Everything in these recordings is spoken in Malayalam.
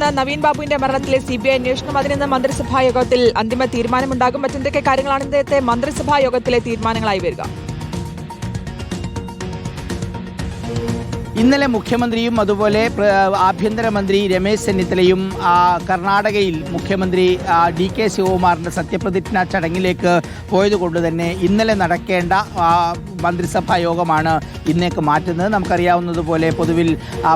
നവീൻ ബാബുവിന്റെ മരണത്തിലെ സിബിഐ അന്വേഷണം അതിന് മന്ത്രിസഭാ യോഗത്തിൽ അന്തിമ തീരുമാനമുണ്ടാകും. മറ്റെന്തൊക്കെ കാര്യങ്ങളാണ് ഇന്നത്തെ മന്ത്രിസഭാ യോഗത്തിലെ തീരുമാനങ്ങളായി വരിക? ഇന്നലെ മുഖ്യമന്ത്രിയും അതുപോലെ ആഭ്യന്തരമന്ത്രി രമേശ് ചെന്നിത്തലയും കർണാടകയിൽ മുഖ്യമന്ത്രി DK ശിവകുമാറിന്റെ സത്യപ്രതിജ്ഞാ ചടങ്ങിലേക്ക് പോയതുകൊണ്ട് തന്നെ ഇന്നലെ നടക്കേണ്ട മന്ത്രിസഭാ യോഗമാണ് ഇന്നേക്ക് മാറ്റുന്നത്. നമുക്കറിയാവുന്നതുപോലെ പൊതുവിൽ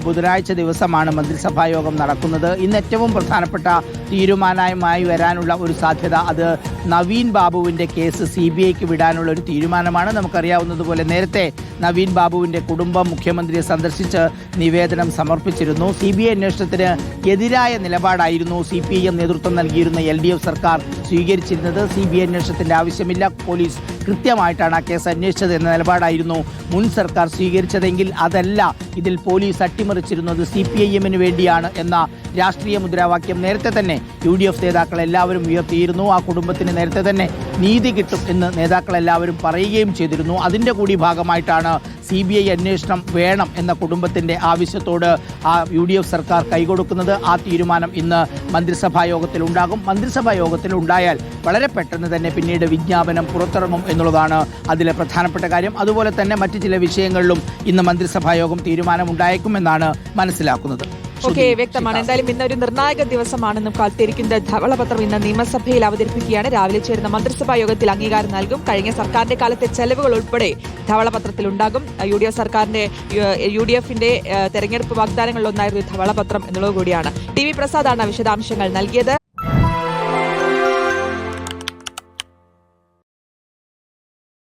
ബുധനാഴ്ച ദിവസമാണ് മന്ത്രിസഭാ യോഗം നടക്കുന്നത്. ഇന്ന് ഏറ്റവും പ്രധാനപ്പെട്ട തീരുമാനമായി വരാനുള്ള ഒരു സാധ്യത അത് നവീൻ ബാബുവിൻ്റെ കേസ് CBIക്ക് വിടാനുള്ള ഒരു തീരുമാനമാണ്. നമുക്കറിയാവുന്നതുപോലെ നേരത്തെ നവീൻ ബാബുവിൻ്റെ കുടുംബം മുഖ്യമന്ത്രിയെ സന്ദർശിച്ച് നിവേദനം സമർപ്പിച്ചിരുന്നു. CBI അന്വേഷണത്തിന് എതിരായ നിലപാടായിരുന്നു CPIM നേതൃത്വം നൽകിയിരുന്ന LDF സർക്കാർ സ്വീകരിച്ചിരുന്നത്. CBI അന്വേഷണത്തിൻ്റെ ആവശ്യമില്ല, പോലീസ് കൃത്യമായിട്ടാണ് ആ കേസ് അന്വേഷിച്ചത് എന്ന നിലപാടായിരുന്നു മുൻ സർക്കാർ സ്വീകരിച്ചതെങ്കിൽ അതല്ല, ഇതിൽ പോലീസ് അട്ടിമറിച്ചിരുന്നത് CPIMന് വേണ്ടിയാണ് എന്ന രാഷ്ട്രീയ മുദ്രാവാക്യം നേരത്തെ തന്നെ UDF നേതാക്കൾ എല്ലാവരും ഉയർത്തിയിരുന്നു. ആ കുടുംബത്തിന് നേരത്തെ തന്നെ നീതി കിട്ടും എന്ന് നേതാക്കളെല്ലാവരും പറയുകയും ചെയ്തിരുന്നു. അതിൻ്റെ കൂടി ഭാഗമായിട്ടാണ് CBI അന്വേഷണം വേണം എന്ന കുടുംബത്തിൻ്റെ ആവശ്യത്തോട് UDF സർക്കാർ കൈകൊടുക്കുന്നത്. ആ തീരുമാനം ഇന്ന് മന്ത്രിസഭാ യോഗത്തിൽ ഉണ്ടാകും. മന്ത്രിസഭാ യോഗത്തിൽ ഉണ്ടായാൽ വളരെ പെട്ടെന്ന് തന്നെ പിന്നീട് വിജ്ഞാപനം പുറത്തിറങ്ങും എന്നുള്ളതാണ് അതിലെ പ്രധാനപ്പെട്ട കാര്യം. അതുപോലെ തന്നെ മറ്റു ചില വിഷയങ്ങളിലും ഇന്ന് മന്ത്രിസഭാ യോഗം തീരുമാനമുണ്ടായേക്കുമെന്നാണ് മനസ്സിലാക്കുന്നത്. ഓക്കെ, വ്യക്തമാണ്. എന്തായാലും ഇന്ന് ഒരു നിർണായക ദിവസമാണെന്നും കാത്തിരിക്കുന്ന ധവളപത്രം ഇന്ന് നിയമസഭയിൽ അവതരിപ്പിക്കുകയാണ്. രാവിലെ ചേരുന്ന മന്ത്രിസഭാ യോഗത്തിൽ അംഗീകാരം നൽകും. കഴിഞ്ഞ സർക്കാരിന്റെ കാലത്തെ ചെലവുകൾ ഉൾപ്പെടെ ധവളപത്രത്തിൽ ഉണ്ടാകും. UDFന്റെ തെരഞ്ഞെടുപ്പ് വാഗ്ദാനങ്ങളിലൊന്നായിരുന്നു ധവളപത്രം എന്നുള്ളത് കൂടിയാണ്. TV പ്രസാദാണ് വിശദാംശങ്ങൾ നൽകിയത്.